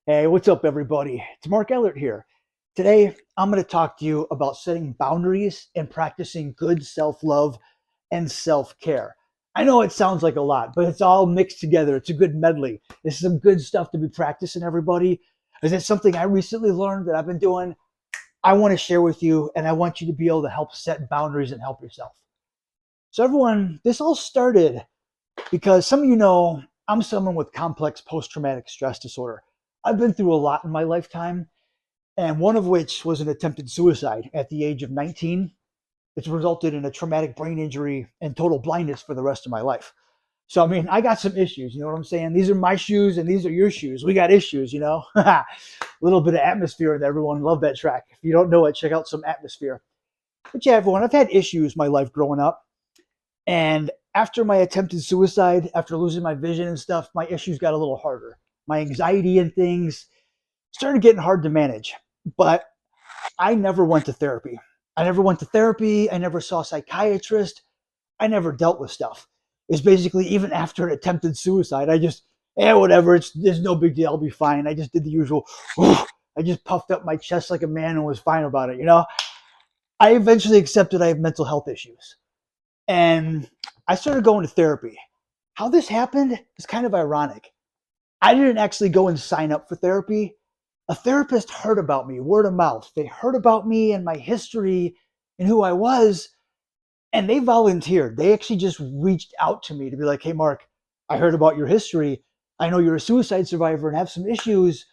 Hey, what's up, everybody? It's Mark Ellert here. Today, I'm going to talk to you about setting boundaries and practicing good self love and self care. I know it sounds like a lot, but it's all mixed together. It's a good medley. This is some good stuff to be practicing, everybody. Is it something I recently learned that I've been doing? I want to share with you, and I want you to be able to help set boundaries and help yourself. So, everyone, this all started because some of you know I'm someone with complex post traumatic stress disorder. I've been through a lot in my lifetime, and one of which was an attempted suicide at the age of 19. It's resulted in a traumatic brain injury and total blindness for the rest of my life. So, I mean, I got some issues. You know what I'm saying? These are my shoes and these are your shoes. We got issues, you know? A little bit of atmosphere that everyone love that track. If you don't know it, check out some atmosphere. But yeah, everyone, I've had issues my life growing up. And after my attempted suicide, after losing my vision and stuff, my issues got a little harder. My anxiety and things started getting hard to manage. But I never went to therapy. I never went to therapy. I never saw a psychiatrist. I never dealt with stuff. It's basically even after an attempted suicide, I just, whatever. There's no big deal. I'll be fine. I just did the usual. I just puffed up my chest like a man and was fine about it. You know, I eventually accepted I have mental health issues, and I started going to therapy. How this happened is kind of ironic. I didn't actually go and sign up for therapy. A therapist heard about me, word of mouth. They heard about me and my history and who I was, and they volunteered. They actually just reached out to me to be like, hey, Mark, I heard about your history. I know you're a suicide survivor and have some issues.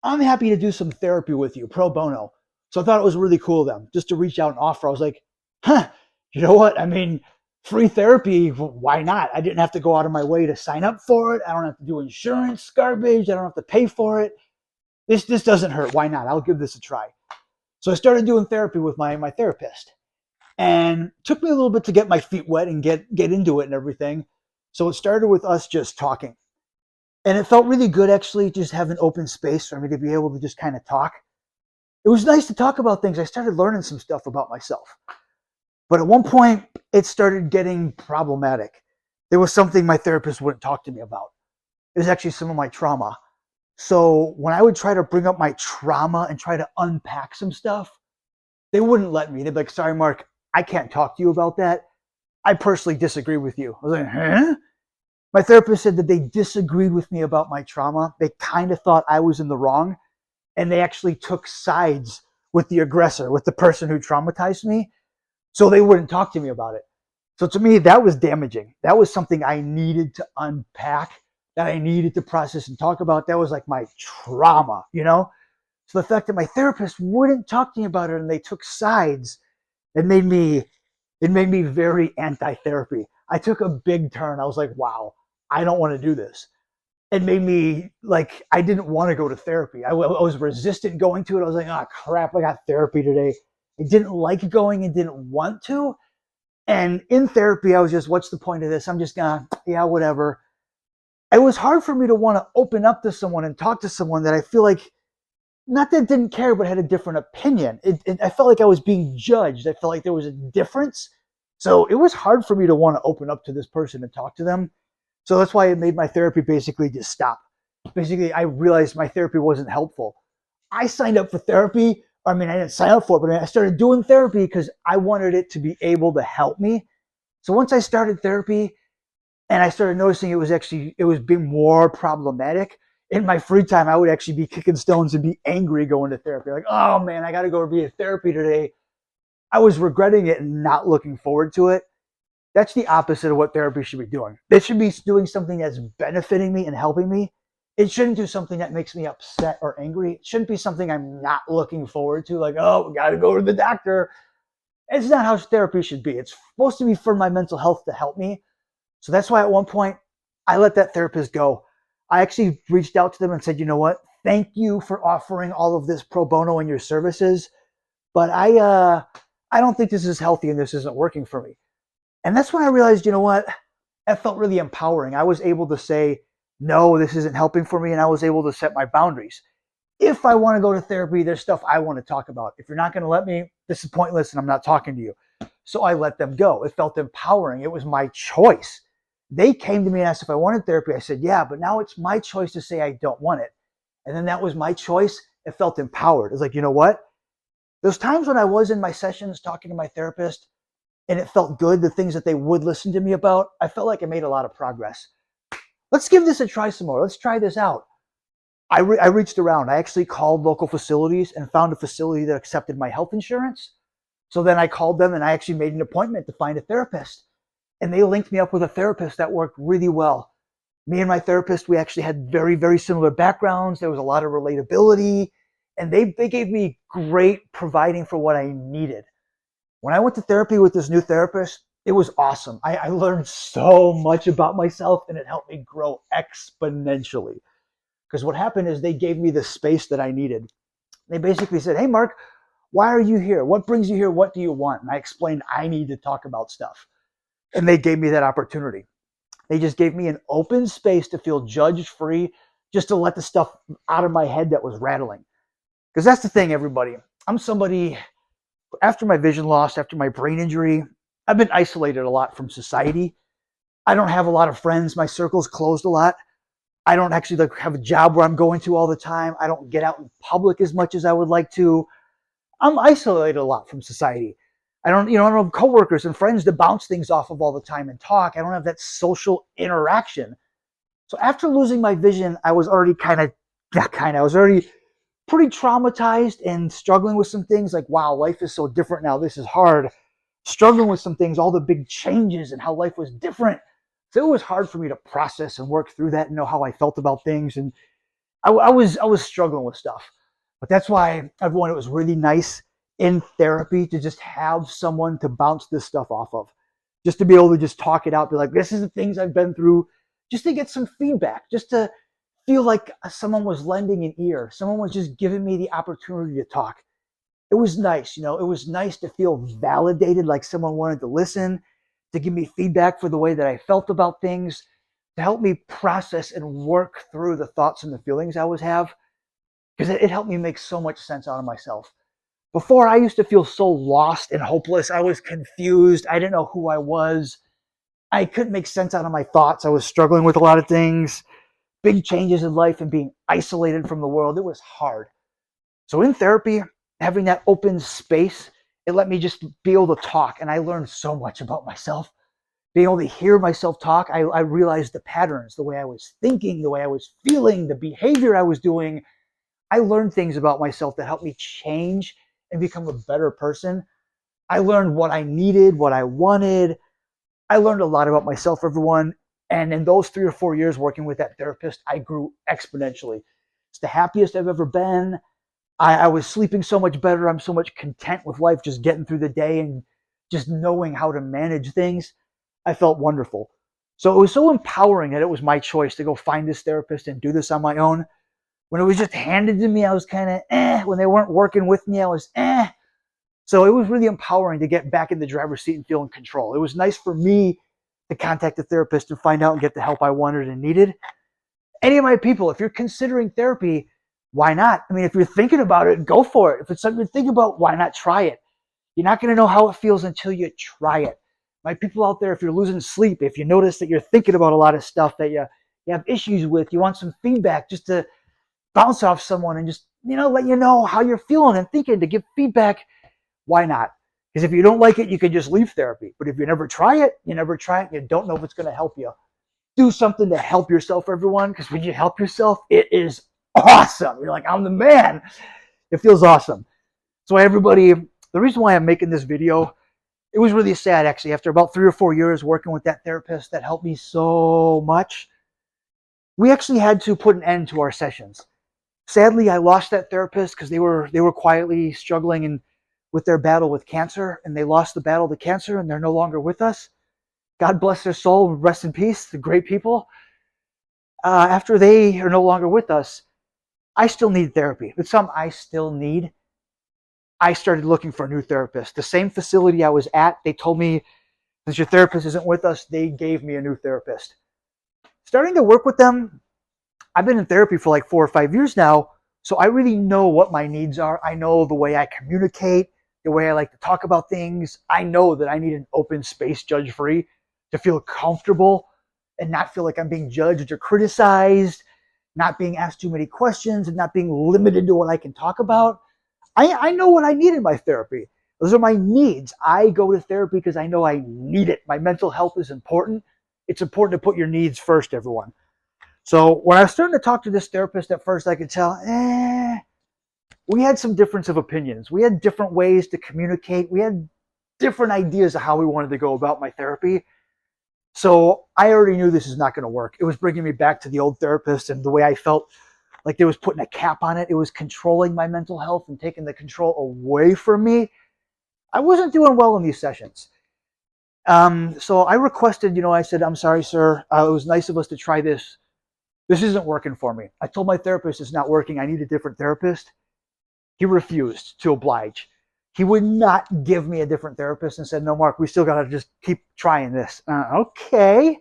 I'm happy to do some therapy with you, pro bono. So I thought it was really cool of them just to reach out and offer. I was like, you know what? I mean, free therapy, why not? I didn't have to go out of my way to sign up for it. I don't have to do insurance garbage. I don't have to pay for it. This doesn't hurt. Why not? I'll give this a try. So I started doing therapy with my therapist. And it took me a little bit to get my feet wet and get into it and everything. So it started with us just talking. And it felt really good actually just have an open space for me to be able to just kind of talk. It was nice to talk about things. I started learning some stuff about myself. But at one point, it started getting problematic. There was something my therapist wouldn't talk to me about. It was actually some of my trauma. So when I would try to bring up my trauma and try to unpack some stuff, they wouldn't let me. They'd be like, sorry, Mark, I can't talk to you about that. I personally disagree with you. I was like, huh? My therapist said that they disagreed with me about my trauma. They kind of thought I was in the wrong. And they actually took sides with the aggressor, with the person who traumatized me. So they wouldn't talk to me about it. So to me, that was damaging. That was something I needed to unpack, that I needed to process and talk about. That was like my trauma, you know? So the fact that my therapist wouldn't talk to me about it and they took sides, it made me very anti-therapy. I took a big turn. I was like, wow, I don't want to do this. It made me like I didn't want to go to therapy. I was resistant going to it. I was like, oh crap, I got therapy today. I didn't like going and didn't want to. And in therapy, I was just, what's the point of this? I'm just gonna, yeah, whatever. It was hard for me to want to open up to someone and talk to someone that I feel like, not that didn't care, but had a different opinion. I felt like I was being judged. I felt like there was a difference. So it was hard for me to want to open up to this person and talk to them. So that's why it made my therapy basically just stop. Basically, I realized my therapy wasn't helpful. I signed up for therapy. I mean, I didn't sign up for it, but I started doing therapy because I wanted it to be able to help me. So once I started therapy and I started noticing it was being more problematic, in my free time, I would actually be kicking stones and be angry going to therapy. Like, oh man, I got to go be at therapy today. I was regretting it and not looking forward to it. That's the opposite of what therapy should be doing. It should be doing something that's benefiting me and helping me. It shouldn't do something that makes me upset or angry. It shouldn't be something I'm not looking forward to, like, oh, we got to go to the doctor. It's not how therapy should be. It's supposed to be for my mental health to help me. So that's why at one point I let that therapist go. I actually reached out to them and said, you know what? Thank you for offering all of this pro bono in your services, but I don't think this is healthy and this isn't working for me. And that's when I realized, you know what? That felt really empowering. I was able to say, no, this isn't helping for me. And I was able to set my boundaries. If I want to go to therapy, there's stuff I want to talk about. If you're not going to let me, this is pointless and I'm not talking to you. So I let them go. It felt empowering. It was my choice. They came to me and asked if I wanted therapy. I said, yeah, but now it's my choice to say I don't want it. And then that was my choice. It felt empowered. It's like, you know what? Those times when I was in my sessions talking to my therapist and it felt good, the things that they would listen to me about, I felt like I made a lot of progress. Let's give this a try some more. Let's try this out. I reached around. I actually called local facilities and found a facility that accepted my health insurance. So then I called them and I actually made an appointment to find a therapist. And they linked me up with a therapist that worked really well. Me and my therapist, we actually had very, very similar backgrounds. There was a lot of relatability. And they gave me great providing for what I needed. When I went to therapy with this new therapist, it was awesome. I learned so much about myself and it helped me grow exponentially. Because what happened is they gave me the space that I needed. They basically said, hey, Mark, why are you here? What brings you here? What do you want? And I explained I need to talk about stuff. And they gave me that opportunity. They just gave me an open space to feel judge-free, just to let the stuff out of my head that was rattling. Because that's the thing, everybody. I'm somebody, after my vision loss, after my brain injury, I've been isolated a lot from society. I don't have a lot of friends. My circle's closed a lot. I don't actually have a job where I'm going to all the time. I don't get out in public as much as I would like to. I'm isolated a lot from society. I don't have coworkers and friends to bounce things off of all the time and talk. I don't have that social interaction. So after losing my vision, I was already I was already pretty traumatized and struggling with some things like, wow, life is so different now. This is hard. Struggling with some things, all the big changes and how life was different. So it was hard for me to process and work through that and know how I felt about things. And I was struggling with stuff. But that's why, everyone, it was really nice in therapy to just have someone to bounce this stuff off of. Just to be able to just talk it out, be like, this is the things I've been through, just to get some feedback, just to feel like someone was lending an ear. Someone was just giving me the opportunity to talk. It was nice, it was nice to feel validated, like someone wanted to listen, to give me feedback for the way that I felt about things, to help me process and work through the thoughts and the feelings I was have, because it helped me make so much sense out of myself. Before, I used to feel so lost and hopeless. I was confused. I didn't know who I was. I couldn't make sense out of my thoughts. I was struggling with a lot of things, big changes in life and being isolated from the world. It was hard. So in therapy, having that open space, it let me just be able to talk. And I learned so much about myself. Being able to hear myself talk, I realized the patterns, the way I was thinking, the way I was feeling, the behavior I was doing. I learned things about myself that helped me change and become a better person. I learned what I needed, what I wanted. I learned a lot about myself, everyone. And in those 3 or 4 years working with that therapist, I grew exponentially. It's the happiest I've ever been. I was sleeping so much better. I'm so much content with life, just getting through the day and just knowing how to manage things. I felt wonderful. So it was so empowering that it was my choice to go find this therapist and do this on my own. When it was just handed to me, I was kind of When they weren't working with me, I was So it was really empowering to get back in the driver's seat and feel in control. It was nice for me to contact a therapist and find out and get the help I wanted and needed. Any of my people, if you're considering therapy, why not? I mean, if you're thinking about it, go for it. If it's something to think about, why not try it? You're not going to know how it feels until you try it. My people out there, if you're losing sleep, if you notice that you're thinking about a lot of stuff that you have issues with, you want some feedback just to bounce off someone and just, let you know how you're feeling and thinking, to give feedback, why not? Because if you don't like it, you can just leave therapy. But if you never try it, you don't know if it's going to help you. Do something to help yourself, everyone, because when you help yourself, it is awesome. You're like, I'm the man. It feels awesome. So everybody, the reason why I'm making this video, it was really sad, actually. After about 3 or 4 years working with that therapist that helped me so much, we actually had to put an end to our sessions. Sadly, I lost that therapist because they were quietly struggling with their battle with cancer, and they lost the battle to cancer, and they're no longer with us. God bless their soul, rest in peace, the great people. After they are no longer with us, I still need therapy. It's something I still need. I started looking for a new therapist. The same facility I was at, they told me, since your therapist isn't with us, they gave me a new therapist. Starting to work with them, I've been in therapy for like 4 or 5 years now, so I really know what my needs are. I know the way I communicate, the way I like to talk about things. I know that I need an open space, judge-free, to feel comfortable and not feel like I'm being judged or criticized. not being asked too many questions and not being limited to what I can talk about. I know what I need in my therapy. Those are my needs. I go to therapy because I know I need it. My mental health is important. It's important to put your needs first, everyone. So when I was starting to talk to this therapist at first, I could tell, we had some difference of opinions. We had different ways to communicate. We had different ideas of how we wanted to go about my therapy. So I already knew this is not going to work. It was bringing me back to the old therapist and the way I felt like there was putting a cap on it. It was controlling my mental health and taking the control away from me. I wasn't doing well in these sessions. So I requested, I said, I'm sorry, sir. It was nice of us to try this. This isn't working for me. I told my therapist it's not working. I need a different therapist. He refused to oblige. He would not give me a different therapist and said, no, Mark, we still got to just keep trying this. Okay.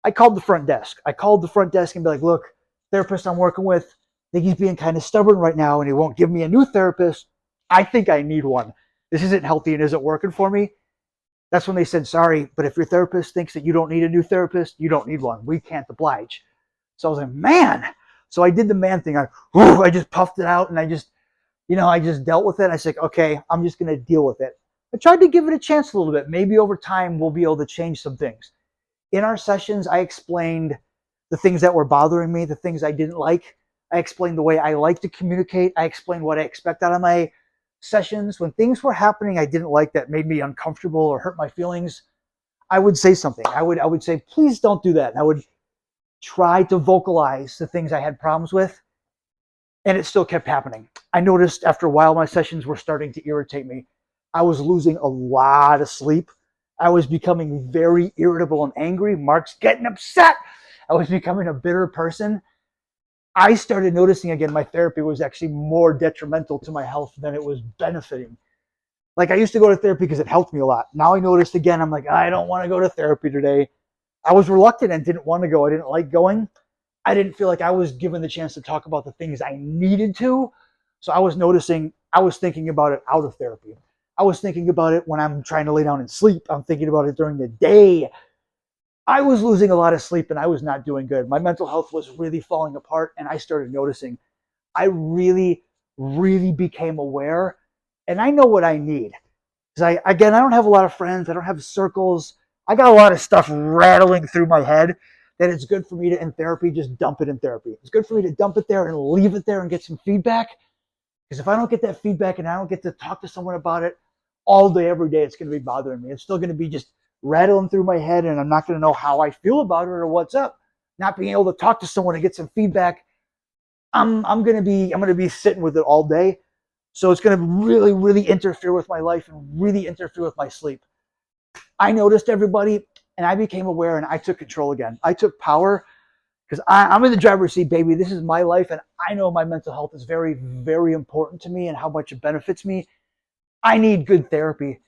I called the front desk. And be like, look, therapist I'm working with, I think he's being kind of stubborn right now and he won't give me a new therapist. I think I need one. This isn't healthy and isn't working for me. That's when they said, sorry, but if your therapist thinks that you don't need a new therapist, you don't need one. We can't oblige. So I was like, man. So I did the man thing. I just puffed it out and I just dealt with it. I said, okay, I'm just going to deal with it. I tried to give it a chance a little bit. Maybe over time we'll be able to change some things. In our sessions, I explained the things that were bothering me, the things I didn't like. I explained the way I like to communicate. I explained what I expect out of my sessions. When things were happening I didn't like that made me uncomfortable or hurt my feelings, I would say something. I would say, please don't do that. And I would try to vocalize the things I had problems with, and it still kept happening. I noticed after a while my sessions were starting to irritate me. I was losing a lot of sleep. I was becoming very irritable and angry. Mark's getting upset. I was becoming a bitter person. I started noticing again my therapy was actually more detrimental to my health than it was benefiting. Like I used to go to therapy because it helped me a lot. Now I noticed again, I'm like, I don't want to go to therapy today. I was reluctant and didn't want to go. I didn't like going. I didn't feel like I was given the chance to talk about the things I needed to. So I was noticing, I was thinking about it out of therapy. I was thinking about it when I'm trying to lay down and sleep. I'm thinking about it during the day. I was losing a lot of sleep and I was not doing good. My mental health was really falling apart and I started noticing. I really, really became aware and I know what I need. Because I don't have a lot of friends. I don't have circles. I got a lot of stuff rattling through my head that it's good for me to, in therapy, just dump it in therapy. It's good for me to dump it there and leave it there and get some feedback. Because if I don't get that feedback and I don't get to talk to someone about it all day, every day, it's going to be bothering me. It's still going to be just rattling through my head and I'm not going to know how I feel about it or what's up. Not being able to talk to someone and get some feedback, I'm going to be sitting with it all day. So it's going to really, really interfere with my life and really interfere with my sleep. I noticed everybody and I became aware and I took control again. I took power because I'm in the driver's seat, baby. This is my life and I know my mental health is very, very important to me and how much it benefits me. I need good therapy.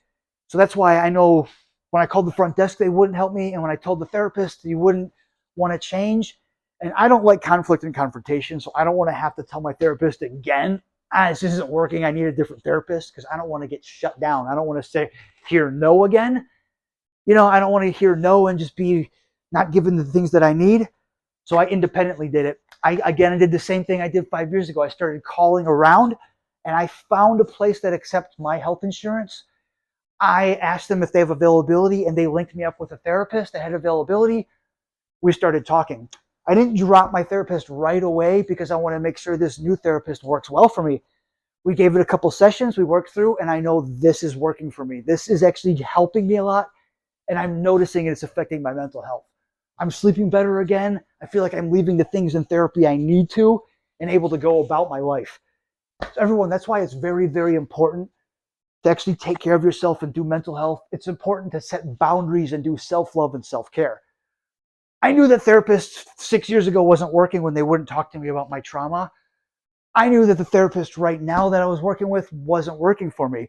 So that's why I know when I called the front desk, they wouldn't help me. And when I told the therapist, you wouldn't want to change. And I don't like conflict and confrontation. So I don't want to have to tell my therapist again, this isn't working. I need a different therapist because I don't want to get shut down. I don't want to say, hear no again. I don't want to hear no and just be not given the things that I need. So I independently did it. I did the same thing I did 5 years ago. I started calling around and I found a place that accepts my health insurance. I asked them if they have availability and they linked me up with a therapist that had availability. We started talking. I didn't drop my therapist right away because I want to make sure this new therapist works well for me. We gave it a couple sessions, we worked through, and I know this is working for me. This is actually helping me a lot, and I'm noticing it's affecting my mental health. I'm sleeping better again. I feel like I'm leaving the things in therapy I need to and able to go about my life. So everyone, that's why it's very, very important to actually take care of yourself and do mental health. It's important to set boundaries and do self-love and self-care. I knew that therapists 6 years ago wasn't working when they wouldn't talk to me about my trauma. I knew that the therapist right now that I was working with wasn't working for me.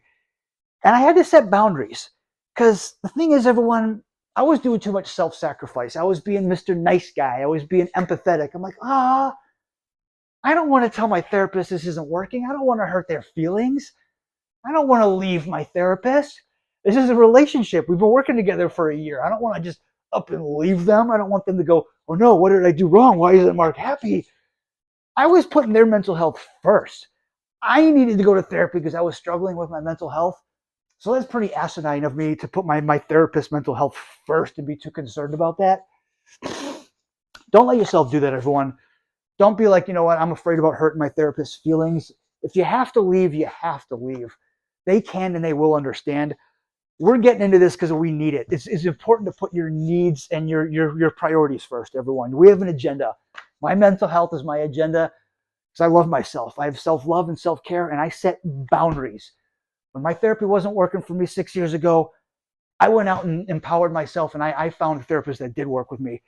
And I had to set boundaries because the thing is, everyone, I was doing too much self-sacrifice. I was being Mr. Nice Guy. I was being empathetic. I'm like, I don't want to tell my therapist this isn't working. I don't want to hurt their feelings. I don't want to leave my therapist. This is a relationship. We've been working together for a year. I don't want to just up and leave them. I don't want them to go, oh no, what did I do wrong? Why isn't Mark happy? I was putting their mental health first. I needed to go to therapy because I was struggling with my mental health. So that's pretty asinine of me to put my therapist's mental health first and be too concerned about that. Don't let yourself do that, everyone. Don't be like, you know what, I'm afraid about hurting my therapist's feelings. If you have to leave, you have to leave. They can and they will understand. We're getting into this because we need it. It's important to put your needs and your priorities first, everyone. We have an agenda. My mental health is my agenda because I love myself. I have self-love and self-care, and I set boundaries. When my therapy wasn't working for me 6 years ago, I went out and empowered myself, and I found a therapist that did work with me.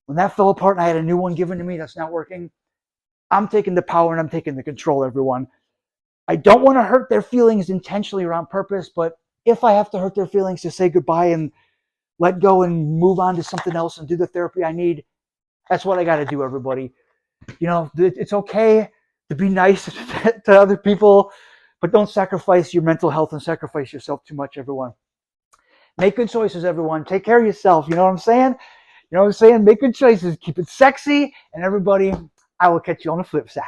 When that fell apart and I had a new one given to me that's not working, I'm taking the power and I'm taking the control, everyone. I don't want to hurt their feelings intentionally or on purpose, but if I have to hurt their feelings to say goodbye and let go and move on to something else and do the therapy I need, that's what I got to do, everybody. You know, it's okay to be nice to other people, but don't sacrifice your mental health and sacrifice yourself too much, everyone. Make good choices, everyone. Take care of yourself. You know what I'm saying? You know what I'm saying? Make good choices. Keep it sexy. And everybody, I will catch you on the flip side.